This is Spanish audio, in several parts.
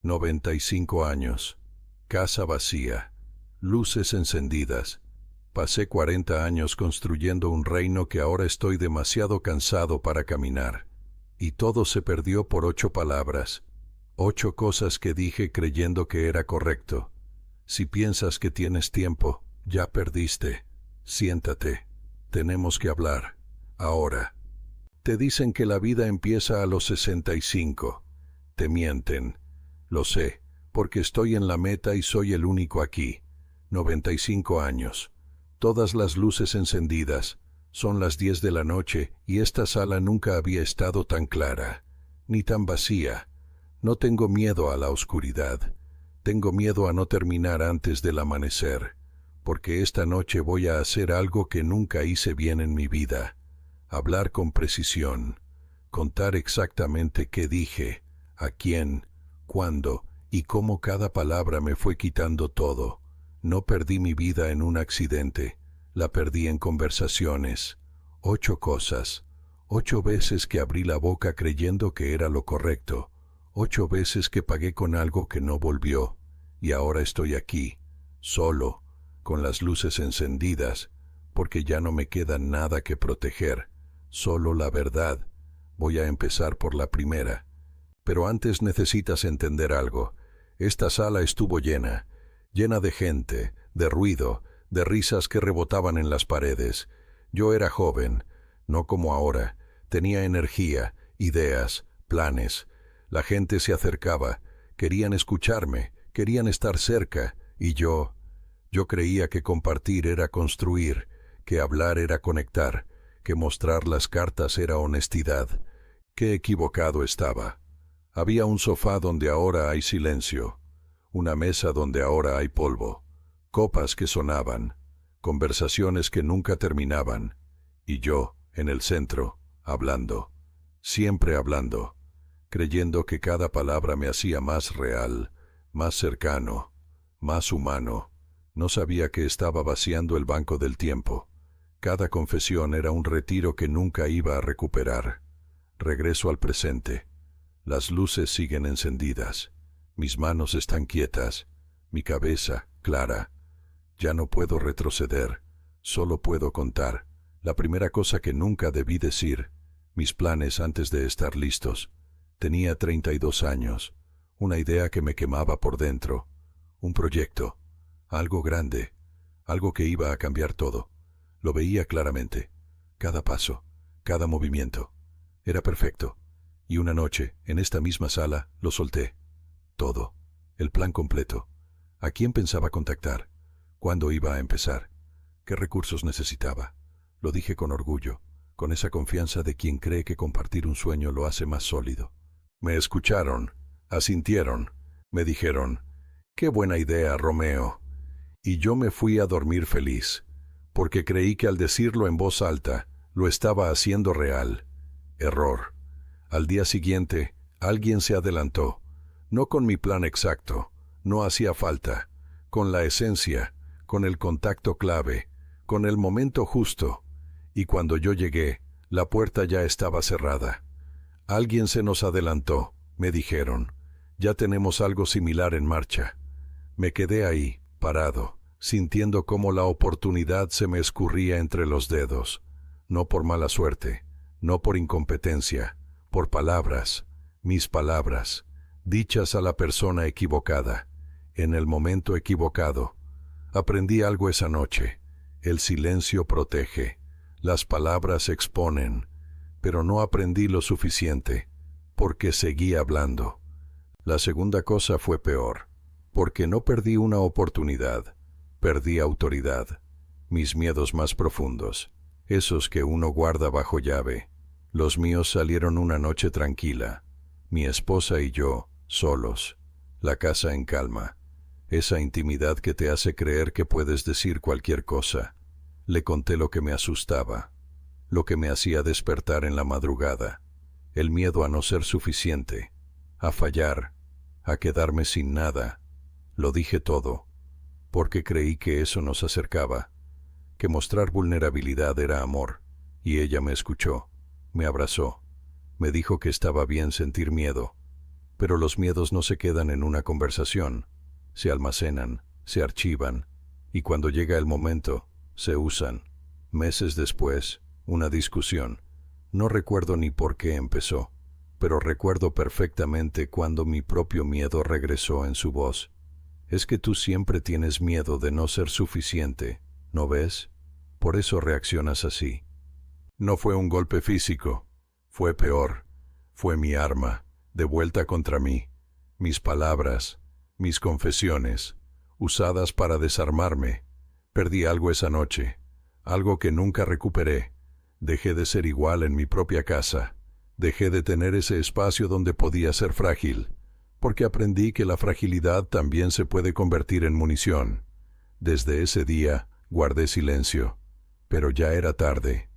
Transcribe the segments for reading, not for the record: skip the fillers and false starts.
95 años. Casa vacía. Luces encendidas. Pasé 40 años construyendo un reino que ahora estoy demasiado cansado para caminar. Y todo se perdió por 8 palabras. 8 cosas que dije creyendo que era correcto. Si piensas que tienes tiempo, ya perdiste. Siéntate. Tenemos que hablar. Ahora. Te dicen que la vida empieza a los 65. Te mienten. Lo sé, porque estoy en la meta y soy el único aquí. 95 años. Todas las luces encendidas. Son las 10 de la noche y esta sala nunca había estado tan clara, ni tan vacía. No tengo miedo a la oscuridad. Tengo miedo a no terminar antes del amanecer, porque esta noche voy a hacer algo que nunca hice bien en mi vida. Hablar con precisión. Contar exactamente qué dije, a quién, cuándo y cómo cada palabra me fue quitando todo. No perdí mi vida en un accidente, la perdí en conversaciones. 8 cosas. 8 veces que abrí la boca creyendo que era lo correcto. 8 veces que pagué con algo que no volvió. Y ahora estoy aquí, solo, con las luces encendidas, porque ya no me queda nada que proteger, solo la verdad. Voy a empezar por la primera. Pero antes necesitas entender algo. Esta sala estuvo llena de gente, de ruido, de risas que rebotaban en las paredes. Yo era joven, no como ahora. Tenía energía, ideas, planes. La gente se acercaba, querían escucharme, querían estar cerca, y yo creía que compartir era construir, que hablar era conectar, que mostrar las cartas era honestidad. Qué equivocado estaba. Había un sofá donde ahora hay silencio, una mesa donde ahora hay polvo, copas que sonaban, conversaciones que nunca terminaban, y yo, en el centro, hablando, siempre hablando, creyendo que cada palabra me hacía más real, más cercano, más humano. No sabía que estaba vaciando el banco del tiempo. Cada confesión era un retiro que nunca iba a recuperar. Regreso al presente. Las luces siguen encendidas. Mis manos están quietas. Mi cabeza, clara. Ya no puedo retroceder. Solo puedo contar. La primera cosa que nunca debí decir. Mis planes antes de estar listos. Tenía 32 años. Una idea que me quemaba por dentro. Un proyecto. Algo grande. Algo que iba a cambiar todo. Lo veía claramente. Cada paso. Cada movimiento. Era perfecto. Y una noche, en esta misma sala, lo solté. Todo. El plan completo. ¿A quién pensaba contactar? ¿Cuándo iba a empezar? ¿Qué recursos necesitaba? Lo dije con orgullo, con esa confianza de quien cree que compartir un sueño lo hace más sólido. Me escucharon, asintieron, me dijeron, «¡Qué buena idea, Romeo!». Y yo me fui a dormir feliz, porque creí que al decirlo en voz alta, lo estaba haciendo real. Error. Al día siguiente, alguien se adelantó, no con mi plan exacto, no hacía falta, con la esencia, con el contacto clave, con el momento justo, y cuando yo llegué, la puerta ya estaba cerrada. Alguien se nos adelantó, me dijeron, ya tenemos algo similar en marcha. Me quedé ahí, parado, sintiendo cómo la oportunidad se me escurría entre los dedos, no por mala suerte, no por incompetencia, por palabras, mis palabras, dichas a la persona equivocada, en el momento equivocado. Aprendí algo esa noche. El silencio protege, las palabras exponen, pero no aprendí lo suficiente, porque seguí hablando. La segunda cosa fue peor, porque no perdí una oportunidad, perdí autoridad. Mis miedos más profundos, esos que uno guarda bajo llave. Los míos salieron una noche tranquila, mi esposa y yo, solos, la casa en calma. Esa intimidad que te hace creer que puedes decir cualquier cosa. Le conté lo que me asustaba, lo que me hacía despertar en la madrugada, el miedo a no ser suficiente, a fallar, a quedarme sin nada. Lo dije todo, porque creí que eso nos acercaba, que mostrar vulnerabilidad era amor, y ella me escuchó, me abrazó, me dijo que estaba bien sentir miedo, Pero los miedos no se quedan en una conversación, se almacenan, se archivan, y cuando llega el momento, se usan. Meses después, una discusión. No recuerdo ni por qué empezó, pero recuerdo perfectamente cuando mi propio miedo regresó en su voz. Es que tú siempre tienes miedo de no ser suficiente, ¿no ves? Por eso reaccionas así. No fue un golpe físico, fue peor. Fue mi arma, de vuelta contra mí. Mis palabras, mis confesiones, usadas para desarmarme. Perdí algo esa noche, algo que nunca recuperé. Dejé de ser igual en mi propia casa. Dejé de tener ese espacio donde podía ser frágil, porque aprendí que la fragilidad también se puede convertir en munición. Desde ese día, guardé silencio. Pero ya era tarde.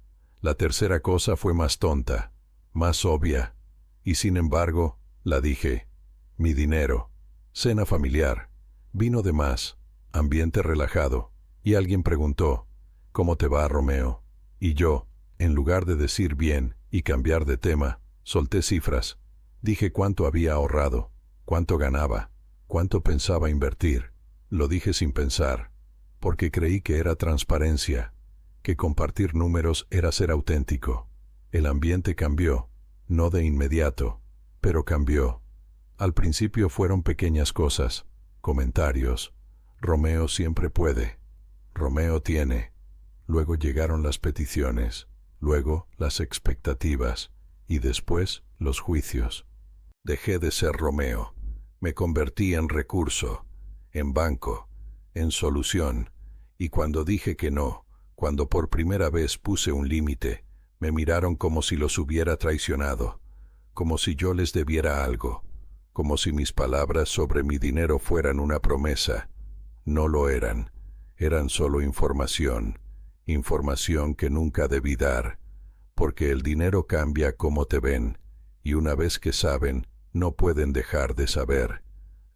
La tercera cosa fue más tonta, más obvia, y sin embargo, la dije. Mi dinero. Cena familiar. Vino de más. Ambiente relajado. Y alguien preguntó, ¿cómo te va, Romeo? Y yo, en lugar de decir bien y cambiar de tema, solté cifras. Dije cuánto había ahorrado, cuánto ganaba, cuánto pensaba invertir. Lo dije sin pensar, porque creí que era transparencia, que compartir números era ser auténtico. El ambiente cambió, no de inmediato, pero cambió. Al principio fueron pequeñas cosas, comentarios. Romeo siempre puede. Romeo tiene. Luego llegaron las peticiones, luego las expectativas, y después los juicios. Dejé de ser Romeo. Me convertí en recurso, en banco, en solución, y cuando dije que no, cuando por primera vez puse un límite, me miraron como si los hubiera traicionado, como si yo les debiera algo, como si mis palabras sobre mi dinero fueran una promesa. No lo eran, eran solo información, información que nunca debí dar, porque el dinero cambia como te ven, y una vez que saben, no pueden dejar de saber.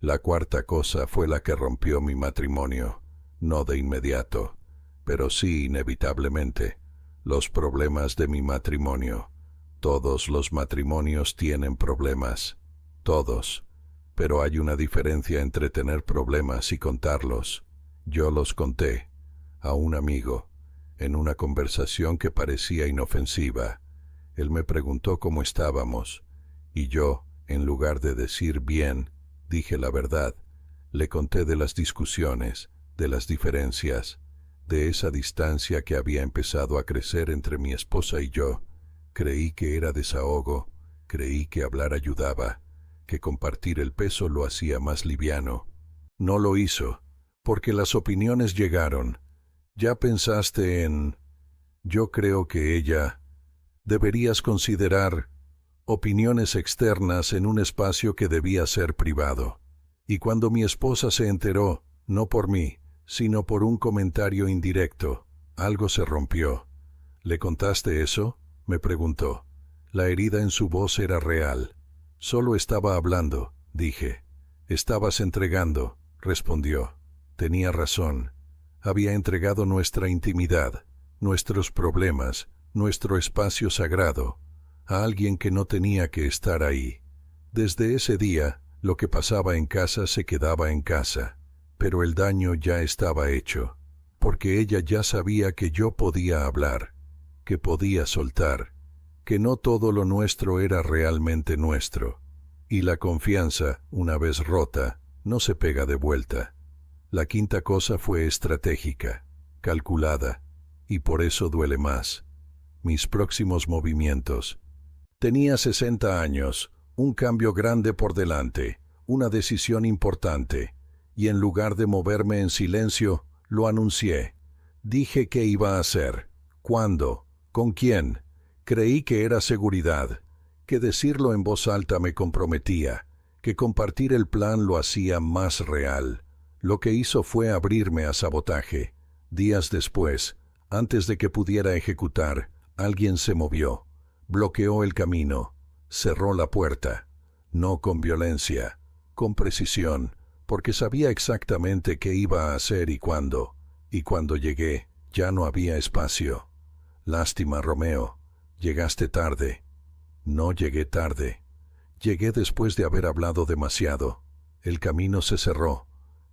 La cuarta cosa fue la que rompió mi matrimonio, no de inmediato, pero sí inevitablemente, los problemas de mi matrimonio. Todos los matrimonios tienen problemas, todos, pero hay una diferencia entre tener problemas y contarlos. Yo los conté a un amigo, en una conversación que parecía inofensiva. Él me preguntó cómo estábamos, y yo, en lugar de decir bien, dije la verdad. Le conté de las discusiones, de las diferencias, de esa distancia que había empezado a crecer entre mi esposa y yo. Creí que era desahogo, creí que hablar ayudaba, que compartir el peso lo hacía más liviano. No lo hizo, porque las opiniones llegaron. ¿Ya pensaste en...? Yo creo que ella... Deberías considerar opiniones externas en un espacio que debía ser privado. Y cuando mi esposa se enteró, no por mí, sino por un comentario indirecto, algo se rompió. ¿Le contaste eso?, me preguntó. La herida en su voz era real. Solo estaba hablando, dije. Estabas entregando, respondió. Tenía razón. Había entregado nuestra intimidad, nuestros problemas, nuestro espacio sagrado, a alguien que no tenía que estar ahí. Desde ese día, lo que pasaba en casa se quedaba en casa, pero el daño ya estaba hecho, porque ella ya sabía que yo podía hablar, que podía soltar, que no todo lo nuestro era realmente nuestro, y la confianza, una vez rota, no se pega de vuelta. La quinta cosa fue estratégica, calculada, y por eso duele más. Mis próximos movimientos. Tenía 60 años, un cambio grande por delante, una decisión importante, y en lugar de moverme en silencio, lo anuncié. Dije qué iba a hacer, cuándo, con quién. Creí que era seguridad, que decirlo en voz alta me comprometía, que compartir el plan lo hacía más real. Lo que hizo fue abrirme a sabotaje. Días después, antes de que pudiera ejecutar, alguien se movió, bloqueó el camino, cerró la puerta, no con violencia, con precisión, porque sabía exactamente qué iba a hacer y cuando llegué, ya no había espacio. Lástima, Romeo, llegaste tarde. No llegué tarde. Llegué después de haber hablado demasiado. El camino se cerró.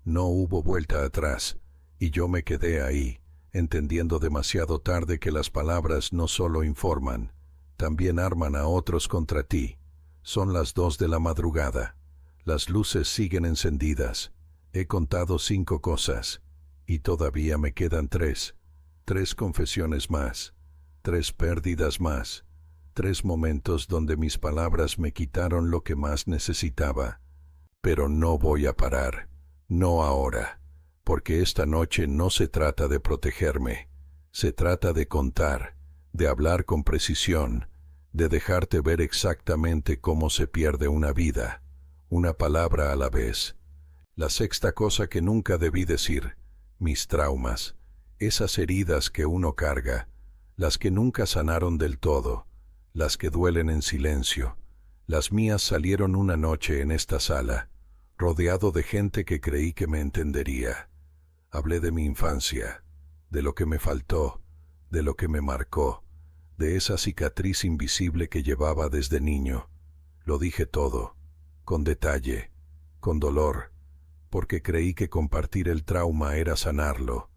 No hubo vuelta atrás. Y yo me quedé ahí, entendiendo demasiado tarde que las palabras no solo informan, también arman a otros contra ti. Son las 2 de la madrugada. Las luces siguen encendidas. He contado 5 cosas. Y todavía me quedan 3. 3 confesiones más. 3 pérdidas más. 3 momentos donde mis palabras me quitaron lo que más necesitaba. Pero no voy a parar. No ahora. Porque esta noche no se trata de protegerme. Se trata de contar, de hablar con precisión, de dejarte ver exactamente cómo se pierde una vida, una palabra a la vez. La 6ª cosa que nunca debí decir, mis traumas, esas heridas que uno carga, las que nunca sanaron del todo, las que duelen en silencio. Las mías salieron una noche en esta sala, rodeado de gente que creí que me entendería. Hablé de mi infancia, de lo que me faltó, de lo que me marcó, de esa cicatriz invisible que llevaba desde niño. Lo dije todo, con detalle, con dolor, porque creí que compartir el trauma era sanarlo,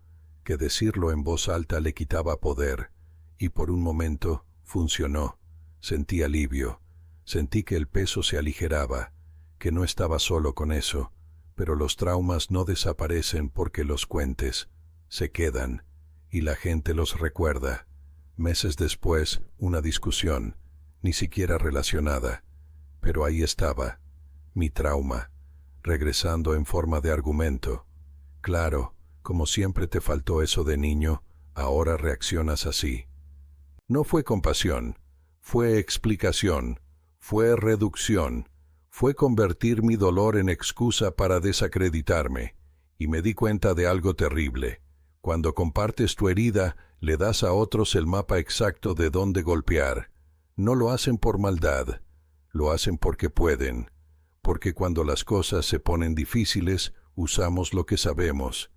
que decirlo en voz alta le quitaba poder, y por un momento funcionó. Sentí alivio, sentí que el peso se aligeraba, que no estaba solo con eso, pero los traumas no desaparecen porque los cuentes, se quedan, y la gente los recuerda. Meses después, una discusión, ni siquiera relacionada, pero ahí estaba, mi trauma, regresando en forma de argumento. Claro, como siempre te faltó eso de niño, ahora reaccionas así. No fue compasión, fue explicación, fue reducción, fue convertir mi dolor en excusa para desacreditarme, y me di cuenta de algo terrible. Cuando compartes tu herida, le das a otros el mapa exacto de dónde golpear. No lo hacen por maldad, lo hacen porque pueden, porque cuando las cosas se ponen difíciles, usamos lo que sabemos,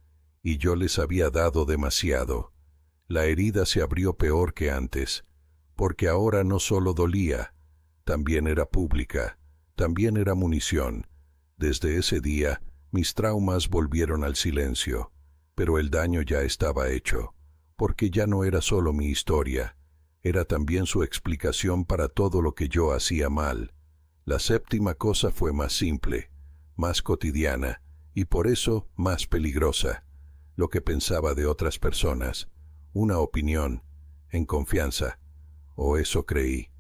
y yo les había dado demasiado. La herida se abrió peor que antes, porque ahora no solo dolía, también era pública, también era munición. Desde ese día, mis traumas volvieron al silencio, pero el daño ya estaba hecho, porque ya no era solo mi historia, era también su explicación para todo lo que yo hacía mal. La 7ª cosa fue más simple, más cotidiana, y por eso más peligrosa. Lo que pensaba de otras personas, una opinión, en confianza, o eso creí.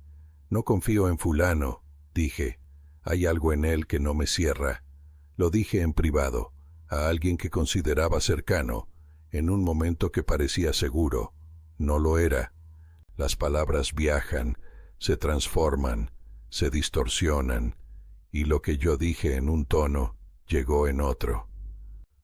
No confío en fulano, dije. Hay algo en él que no me cierra. Lo dije en privado, a alguien que consideraba cercano, en un momento que parecía seguro. No lo era. Las palabras viajan, se transforman, se distorsionan, y lo que yo dije en un tono, llegó en otro.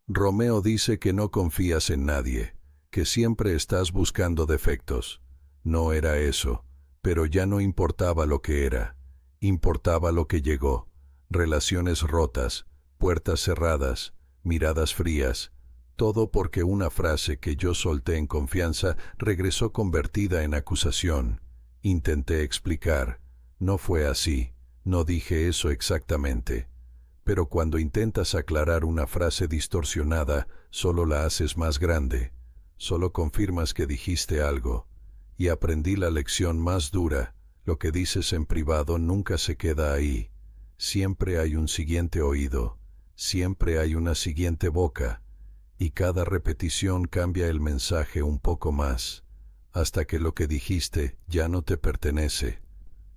Romeo dice que no confías en nadie, que siempre estás buscando defectos. No era eso, pero ya no importaba lo que era. Importaba lo que llegó, relaciones rotas, puertas cerradas, miradas frías, todo porque una frase que yo solté en confianza regresó convertida en acusación. Intenté explicar, no fue así, no dije eso exactamente. Pero cuando intentas aclarar una frase distorsionada, solo la haces más grande, solo confirmas que dijiste algo, y aprendí la lección más dura. Lo que dices en privado nunca se queda ahí. Siempre hay un siguiente oído, siempre hay una siguiente boca, y cada repetición cambia el mensaje un poco más, hasta que lo que dijiste ya no te pertenece.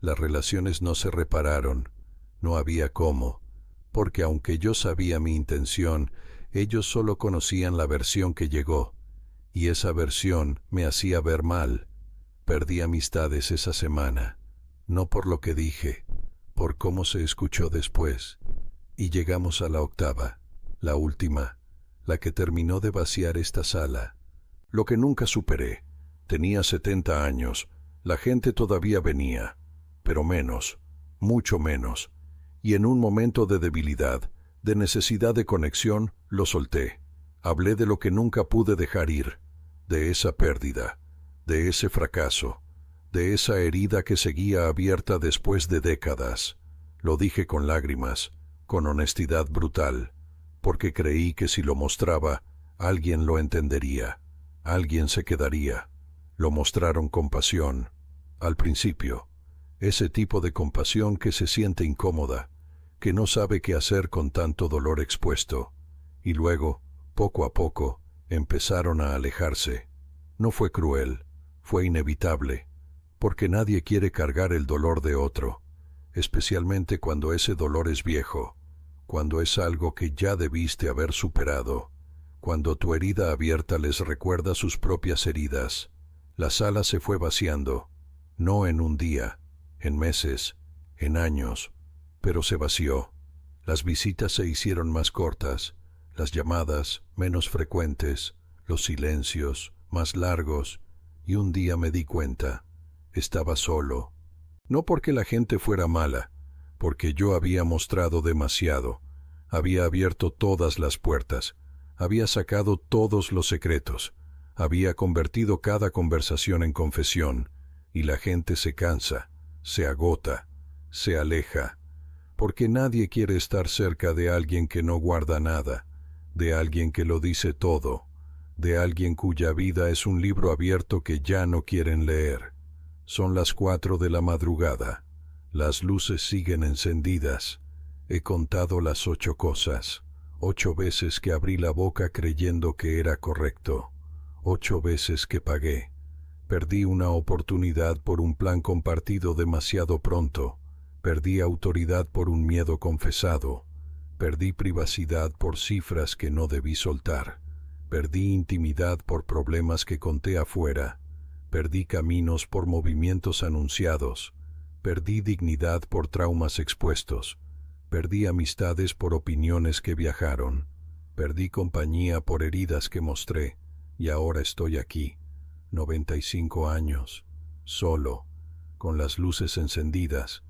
Las relaciones no se repararon, no había cómo, porque aunque yo sabía mi intención, ellos solo conocían la versión que llegó, y esa versión me hacía ver mal. Perdí amistades esa semana, no por lo que dije, por cómo se escuchó después. Y llegamos a la 8ª, la última, la que terminó de vaciar esta sala. Lo que nunca superé. Tenía 70 años, la gente todavía venía, pero menos, mucho menos. Y en un momento de debilidad, de necesidad de conexión, lo solté. Hablé de lo que nunca pude dejar ir, de esa pérdida, de ese fracaso, de esa herida que seguía abierta después de décadas. Lo dije con lágrimas, con honestidad brutal, porque creí que si lo mostraba, alguien lo entendería, alguien se quedaría. Lo mostraron con pasión, al principio, ese tipo de compasión que se siente incómoda, que no sabe qué hacer con tanto dolor expuesto, y luego, poco a poco, empezaron a alejarse. No fue cruel, fue inevitable, porque nadie quiere cargar el dolor de otro, especialmente cuando ese dolor es viejo, cuando es algo que ya debiste haber superado, cuando tu herida abierta les recuerda sus propias heridas. La sala se fue vaciando, no en un día, en meses, en años, pero se vació. Las visitas se hicieron más cortas, las llamadas menos frecuentes, los silencios más largos, y un día me di cuenta, estaba solo. No porque la gente fuera mala, porque yo había mostrado demasiado, había abierto todas las puertas, había sacado todos los secretos, había convertido cada conversación en confesión, y la gente se cansa, se agota, se aleja, porque nadie quiere estar cerca de alguien que no guarda nada, de alguien que lo dice todo, de alguien cuya vida es un libro abierto que ya no quieren leer. Son las 4 de la madrugada, las luces siguen encendidas, he contado las 8 cosas, 8 veces que abrí la boca creyendo que era correcto, 8 veces que pagué. Perdí una oportunidad por un plan compartido demasiado pronto, perdí autoridad por un miedo confesado, perdí privacidad por cifras que no debí soltar, perdí intimidad por problemas que conté afuera, perdí caminos por movimientos anunciados, perdí dignidad por traumas expuestos, perdí amistades por opiniones que viajaron, perdí compañía por heridas que mostré, y ahora estoy aquí, 95 años, solo, con las luces encendidas.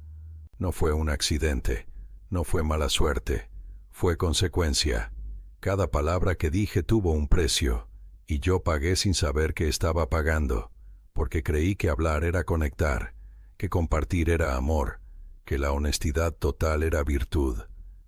No fue un accidente, no fue mala suerte, fue consecuencia. Cada palabra que dije tuvo un precio, y yo pagué sin saber que estaba pagando, porque creí que hablar era conectar, que compartir era amor, que la honestidad total era virtud.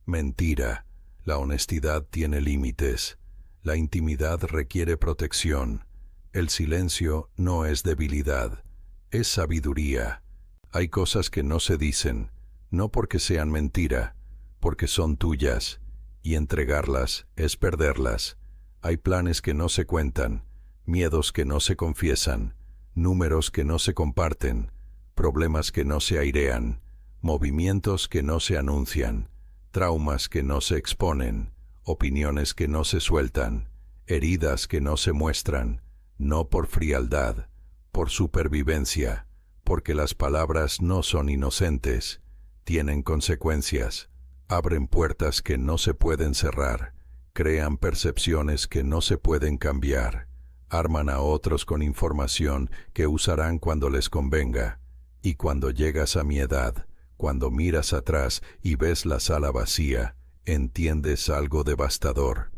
Mentira, la honestidad tiene límites, la intimidad requiere protección, el silencio no es debilidad, es sabiduría. Hay cosas que no se dicen, no porque sean mentira, porque son tuyas, y entregarlas es perderlas. Hay planes que no se cuentan, miedos que no se confiesan, números que no se comparten, problemas que no se airean, movimientos que no se anuncian, traumas que no se exponen, opiniones que no se sueltan, heridas que no se muestran, no por frialdad, por supervivencia, porque las palabras no son inocentes, tienen consecuencias, abren puertas que no se pueden cerrar, crean percepciones que no se pueden cambiar, arman a otros con información que usarán cuando les convenga, y cuando llegas a mi edad, cuando miras atrás y ves la sala vacía, entiendes algo devastador.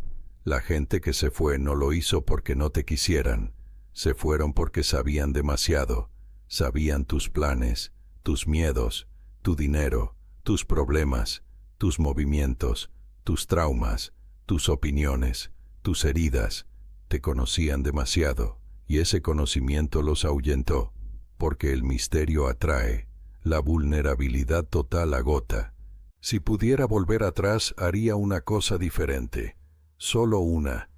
La gente que se fue no lo hizo porque no te quisieran, se fueron porque sabían demasiado, sabían tus planes, tus miedos, tu dinero, tus problemas, tus movimientos, tus traumas, tus opiniones, tus heridas, te conocían demasiado, y ese conocimiento los ahuyentó, porque el misterio atrae, la vulnerabilidad total agota. Si pudiera volver atrás, haría una cosa diferente, solo una.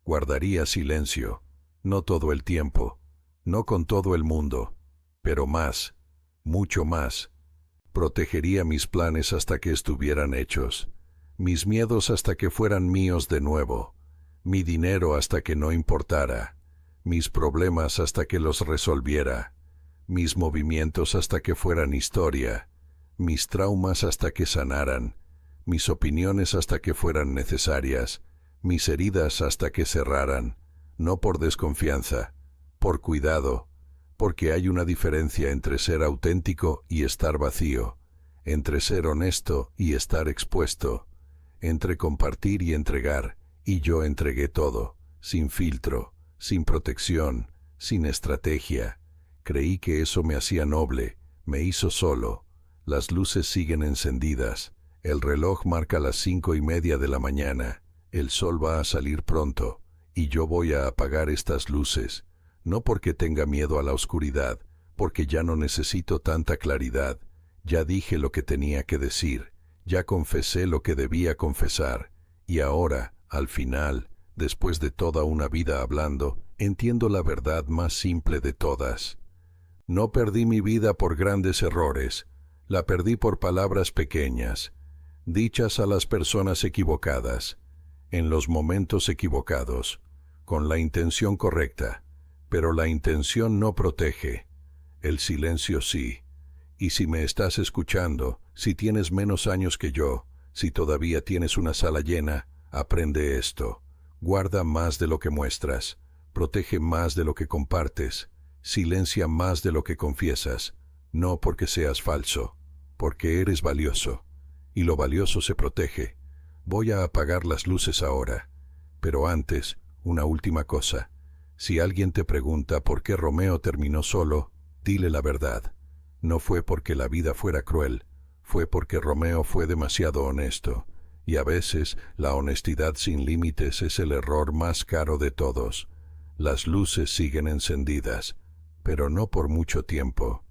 Guardaría silencio, no todo el tiempo, no con todo el mundo, pero más, mucho más. Protegería mis planes hasta que estuvieran hechos, mis miedos hasta que fueran míos de nuevo, mi dinero hasta que no importara, mis problemas hasta que los resolviera, mis movimientos hasta que fueran historia, mis traumas hasta que sanaran, mis opiniones hasta que fueran necesarias, mis heridas hasta que cerraran, no por desconfianza, por cuidado, porque hay una diferencia entre ser auténtico y estar vacío, entre ser honesto y estar expuesto, entre compartir y entregar, y yo entregué todo, sin filtro, sin protección, sin estrategia. Creí que eso me hacía noble, me hizo solo. Las luces siguen encendidas. El reloj marca las 5:30 de la mañana. El sol va a salir pronto, y yo voy a apagar estas luces, no porque tenga miedo a la oscuridad, porque ya no necesito tanta claridad. Ya dije lo que tenía que decir, ya confesé lo que debía confesar, y ahora, al final, después de toda una vida hablando, entiendo la verdad más simple de todas. No perdí mi vida por grandes errores, la perdí por palabras pequeñas, dichas a las personas equivocadas, en los momentos equivocados, con la intención correcta, pero la intención no protege, el silencio sí. Y si me estás escuchando, si tienes menos años que yo, si todavía tienes una sala llena, aprende esto. Guarda más de lo que muestras, protege más de lo que compartes, silencia más de lo que confiesas, no porque seas falso, porque eres valioso, y lo valioso se protege. Voy a apagar las luces ahora, pero antes, una última cosa. Si alguien te pregunta por qué Romeo terminó solo, dile la verdad. No fue porque la vida fuera cruel, fue porque Romeo fue demasiado honesto, y a veces la honestidad sin límites es el error más caro de todos. Las luces siguen encendidas, pero no por mucho tiempo.